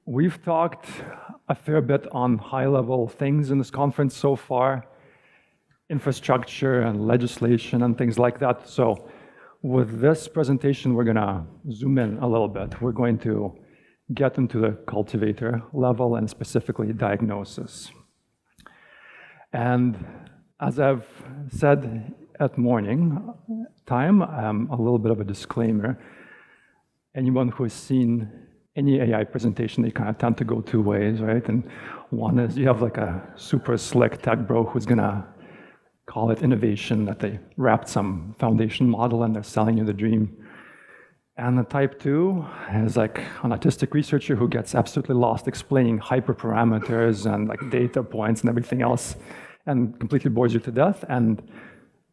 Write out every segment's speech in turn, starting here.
We've talked a fair bit on high-level things in this conference so far, infrastructure and legislation and things like that. So with this presentation, we're gonna zoom in a little bit. We're going to get into the cultivator level and specifically diagnosis. And as I've said at morning time, a little bit of a disclaimer. Anyone who has seen any AI presentation, they kind of tend to go two ways, right? And one is you have like a super slick tech bro who's gonna call it innovation, that they wrapped some foundation model and they're selling you the dream. And the type two is like an autistic researcher who gets absolutely lost explaining hyperparameters and like data points and everything else and completely bores you to death. And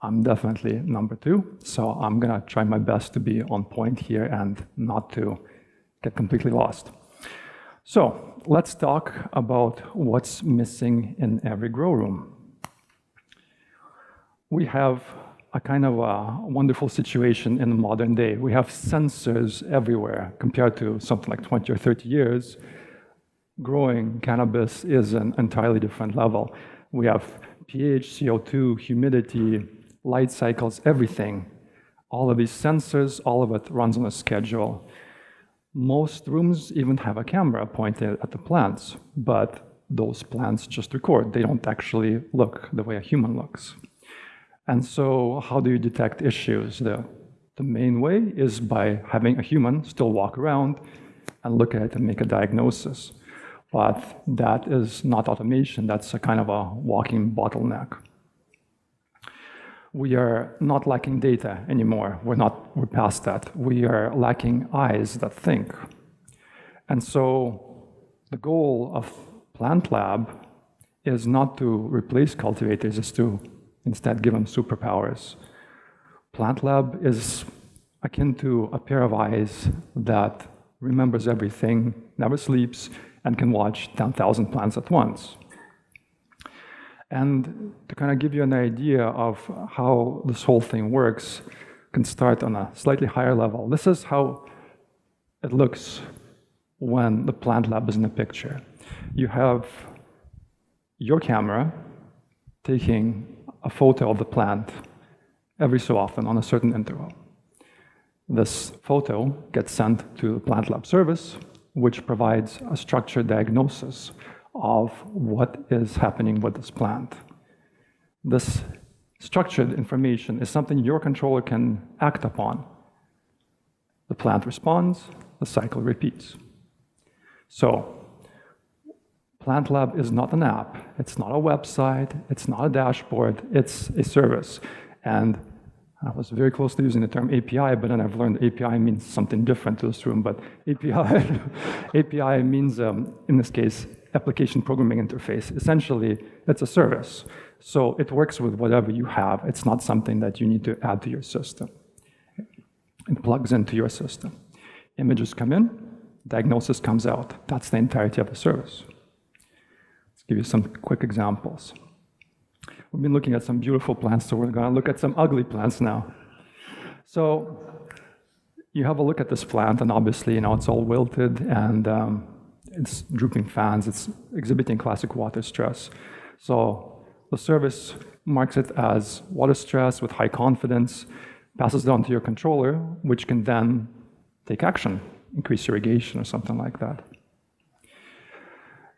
I'm definitely number two. So I'm gonna try my best to be on point here and not to get completely lost. So let's talk about what's missing in every grow room. We have a kind of a wonderful situation in the modern day. We have sensors everywhere compared to something like 20 or 30 years. Growing cannabis is an entirely different level. We have pH, CO2, humidity, light cycles, everything. All of these sensors, all of it runs on a schedule. Most rooms even have a camera pointed at the plants, but those plants just record. They don't actually look the way a human looks. And so how do you detect issues? The main way is by having a human still walk around and look at it and make a diagnosis. But that is not automation. That's a kind of a walking bottleneck. We are not lacking data anymore. We're past that. We are lacking eyes that think. And so the goal of PlantLab is not to replace cultivators, it's to instead give them superpowers. PlantLab is akin to a pair of eyes that remembers everything, never sleeps, and can watch 10,000 plants at once. And to kind of give you an idea of how this whole thing works, can start on a slightly higher level. This is how it looks when the PlantLab is in the picture. You have your camera taking a photo of the plant every so often on a certain interval. This photo gets sent to the PlantLab service, which provides a structured diagnosis of what is happening with this plant. This structured information is something your controller can act upon. The plant responds, the cycle repeats. So, PlantLab is not an app, it's not a website, it's not a dashboard, it's a service. And I was very close to using the term API, but then I've learned API means something different to this room, but API means, in this case, application programming interface. Essentially, it's a service. So it works with whatever you have. It's not something that you need to add to your system. It plugs into your system. Images come in, diagnosis comes out. That's the entirety of the service. Let's give you some quick examples. We've been looking at some beautiful plants, so we're going to look at some ugly plants now. So you have a look at this plant, and obviously, it's all wilted, and it's drooping fans. It's exhibiting classic water stress. So the service marks it as water stress with high confidence, passes it on to your controller, which can then take action, increase irrigation or something like that.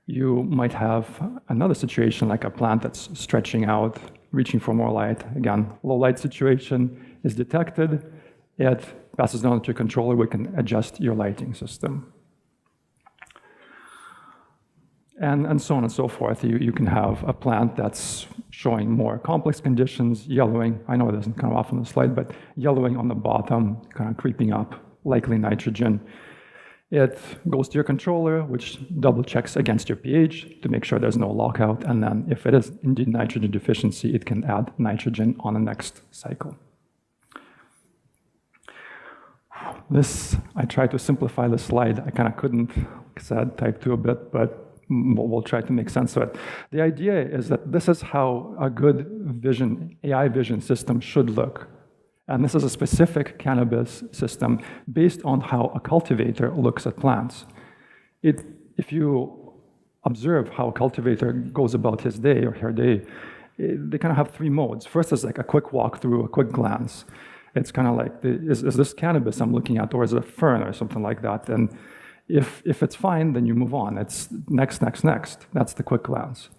You might have another situation like a plant that's stretching out, reaching for more light. Again, low light situation is detected. It passes down to your controller, we can adjust your lighting system. And so on and so forth. You can have a plant that's showing more complex conditions, yellowing. I know it doesn't come off on the slide, but yellowing on the bottom, kind of creeping up, likely nitrogen. It goes to your controller, which double checks against your pH to make sure there's no lockout. And then if it is indeed nitrogen deficiency, it can add nitrogen on the next cycle. I tried to simplify the slide. I kind of couldn't, because I had typed 2 a bit, but we'll try to make sense of it. The idea is that this is how a good vision, AI vision system should look. And this is a specific cannabis system based on how a cultivator looks at plants. It if you observe how a cultivator goes about his day or her day, they kind of have three modes. First is like a quick walkthrough, a quick glance. It's kind of like, is this cannabis I'm looking at, or is it a fern or something like that? And if it's fine, then you move on. It's next, next, next. That's the quick glance.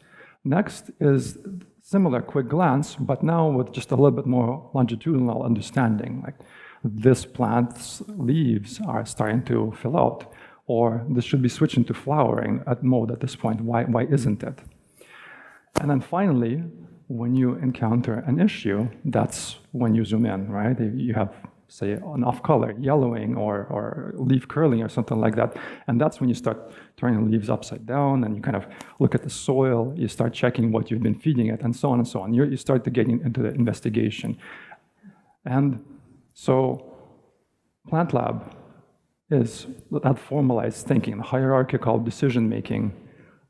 Next is similar quick glance, but now with just a little bit more longitudinal understanding. Like this plant's leaves are starting to fill out, or this should be switching to flowering mode at this point. Why isn't it? And then finally, when you encounter an issue, that's when you zoom in, right? You have, say, an off color, yellowing or leaf curling or something like that. And that's when you start turning leaves upside down and you kind of look at the soil, you start checking what you've been feeding it, and so on and so on. You start to get into the investigation. And so PlantLab is that formalized thinking, hierarchical decision-making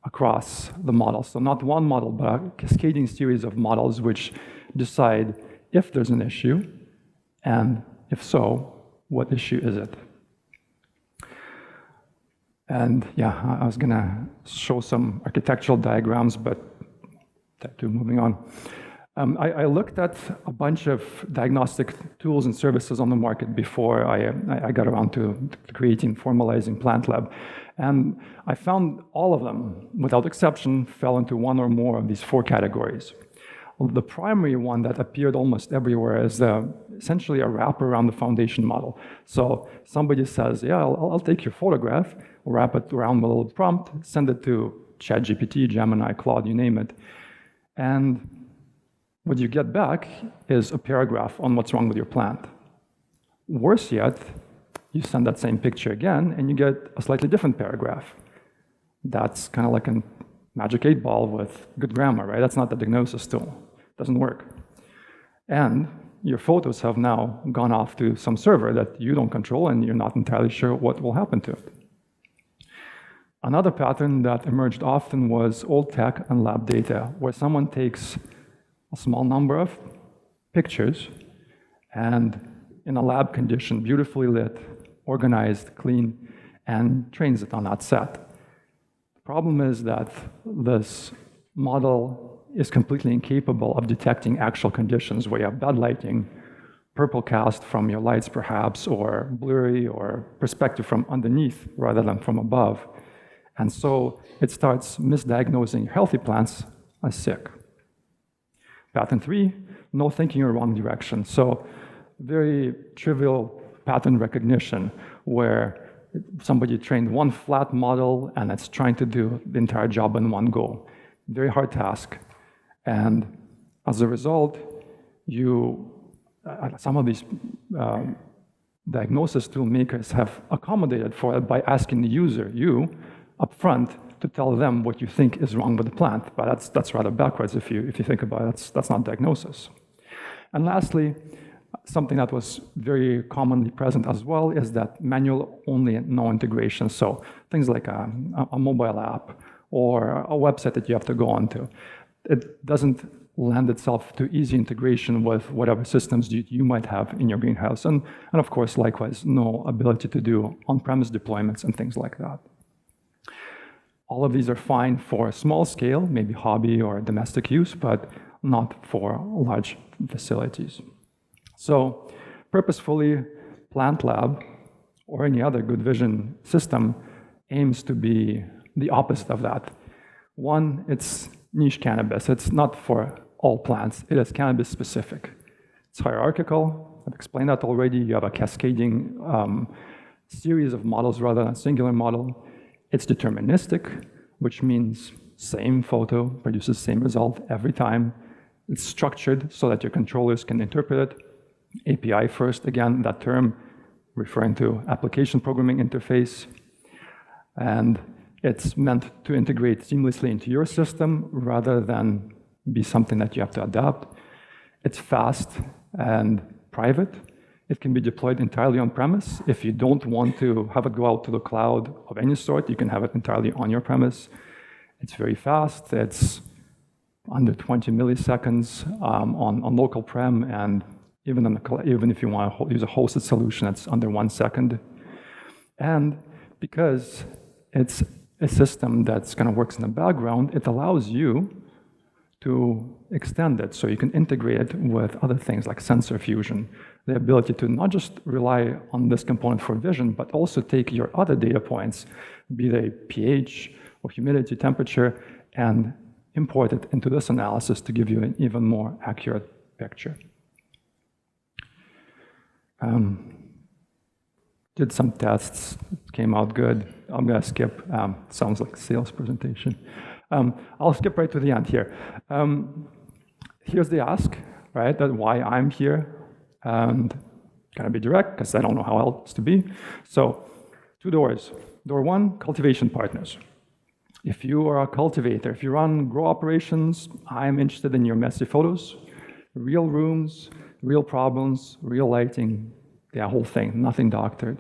across the models. So not one model, but a cascading series of models which decide if there's an issue, and if so, what issue is it? And yeah, I was gonna show some architectural diagrams, but moving on. I looked at a bunch of diagnostic tools and services on the market before I got around to creating, formalizing PlantLab. And I found all of them, without exception, fell into one or more of these four categories. The primary one that appeared almost everywhere is essentially a wrap around the foundation model. So somebody says, yeah, I'll take your photograph, wrap it around with a little prompt, send it to ChatGPT, Gemini, Claude, you name it. And what you get back is a paragraph on what's wrong with your plant. Worse yet, you send that same picture again, and you get a slightly different paragraph. That's kind of like a magic 8-ball with good grammar, right? That's not the diagnosis tool. Doesn't work. And your photos have now gone off to some server that you don't control, and you're not entirely sure what will happen to it. Another pattern that emerged often was old tech and lab data, where someone takes a small number of pictures and in a lab condition, beautifully lit, organized, clean, and trains it on that set. The problem is that this model is completely incapable of detecting actual conditions where you have bad lighting, purple cast from your lights perhaps, or blurry, or perspective from underneath rather than from above. And so it starts misdiagnosing healthy plants as sick. Pattern 3, no thinking or wrong direction. So very trivial pattern recognition where somebody trained one flat model and it's trying to do the entire job in one go. Very hard task. And as a result, some of these diagnosis tool makers have accommodated for it by asking the user, you, up front, to tell them what you think is wrong with the plant. But that's rather backwards if you think about it. That's not diagnosis. And lastly, something that was very commonly present as well is that manual only and no integration. So things like a mobile app or a website that you have to go onto. It doesn't lend itself to easy integration with whatever systems you might have in your greenhouse. And of course, likewise, no ability to do on-premise deployments and things like that. All of these are fine for small scale, maybe hobby or domestic use, but not for large facilities. So purposefully, PlantLab or any other good vision system aims to be the opposite of that. One, it's niche cannabis. It's not for all plants. It is cannabis specific. It's hierarchical. I've explained that already. You have a cascading series of models rather than a singular model. It's deterministic, which means same photo produces same result every time. It's structured so that your controllers can interpret it. API first, again, that term referring to application programming interface. And it's meant to integrate seamlessly into your system rather than be something that you have to adapt. It's fast and private. It can be deployed entirely on-premise. If you don't want to have it go out to the cloud of any sort, you can have it entirely on your premise. It's very fast. It's under 20 milliseconds on local prem, and even if you want to use a hosted solution, it's under 1 second. And because it's a system that's kind of works in the background, it allows you to extend it so you can integrate it with other things like sensor fusion, the ability to not just rely on this component for vision, but also take your other data points, be they pH or humidity, temperature, and import it into this analysis to give you an even more accurate picture. Did some tests, came out good. I'm gonna skip, sounds like a sales presentation. I'll skip right to the end here. Here's the ask, right, that why I'm here, and gonna be direct, because I don't know how else to be. So, 2 doors. Door 1, cultivation partners. If you are a cultivator, if you run grow operations, I'm interested in your messy photos, real rooms, real problems, real lighting, the whole thing, nothing doctored.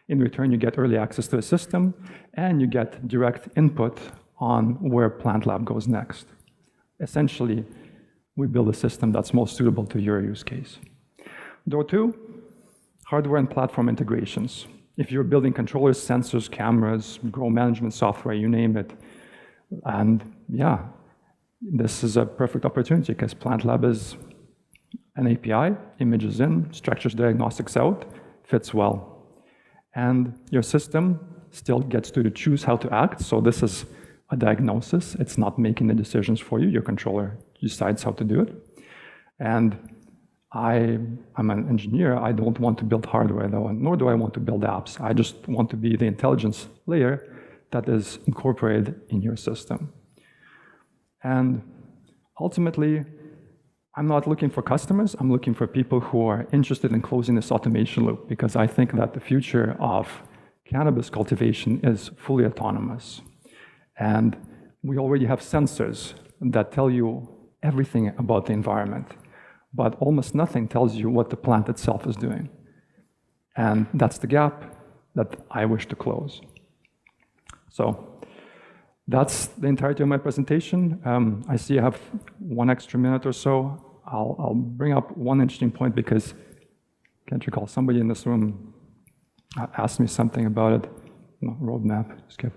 In return, you get early access to the system, and you get direct input on where PlantLab goes next. Essentially, we build a system that's most suitable to your use case. Door 2, hardware and platform integrations. If you're building controllers, sensors, cameras, grow management software, you name it. And yeah, this is a perfect opportunity because PlantLab is an API, images in, structures diagnostics out, fits well. And your system still gets to choose how to act. So this is a diagnosis. It's not making the decisions for you. Your controller decides how to do it. And I'm an engineer. I don't want to build hardware, though, nor do I want to build apps. I just want to be the intelligence layer that is incorporated in your system. And ultimately, I'm not looking for customers. I'm looking for people who are interested in closing this automation loop, because I think that the future of cannabis cultivation is fully autonomous. And we already have sensors that tell you everything about the environment, but almost nothing tells you what the plant itself is doing. And that's the gap that I wish to close. So that's the entirety of my presentation. I see I have 1 extra minute or so. I'll bring up one interesting point because, can't recall, somebody in this room asked me something about it. No, roadmap, skip.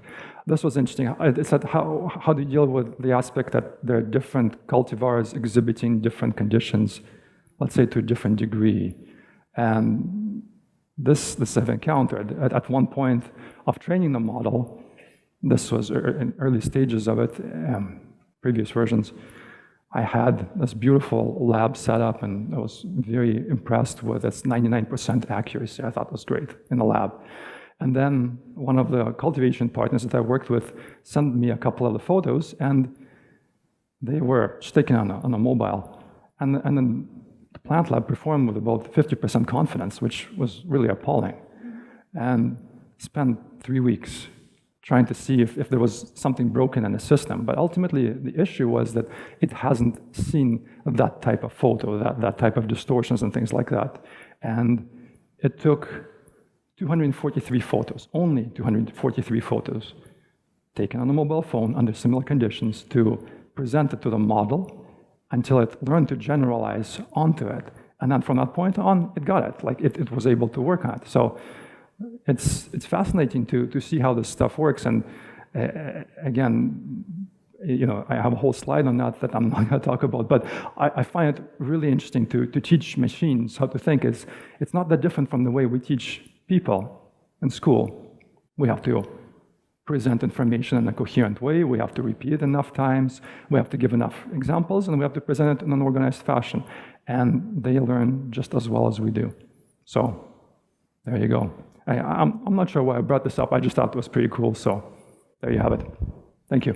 This was interesting. It said, how do you deal with the aspect that there are different cultivars exhibiting different conditions, let's say to a different degree? And this I've encountered. At one point of training the model, this was in early stages of it, previous versions, I had this beautiful lab set up, and I was very impressed with its 99% accuracy. I thought it was great in the lab. And then one of the cultivation partners that I worked with sent me a couple of the photos, and they were taken on a mobile. And then the PlantLab performed with about 50% confidence, which was really appalling. And spent 3 weeks trying to see if there was something broken in the system. But ultimately, the issue was that it hasn't seen that type of photo, that type of distortions and things like that. And it took 243 photos, only 243 photos, taken on a mobile phone under similar conditions to present it to the model until it learned to generalize onto it. And then from that point on, it got it. Like it was able to work on it. So it's fascinating to see how this stuff works. And again, you know, I have a whole slide on that I'm not going to talk about, but I find it really interesting to teach machines how to think. It's not that different from the way we teach people in school. We have to present information in a coherent way, we have to repeat it enough times, we have to give enough examples, and we have to present it in an organized fashion. And they learn just as well as we do. So there you go. I'm not sure why I brought this up, I just thought it was pretty cool, so there you have it. Thank you.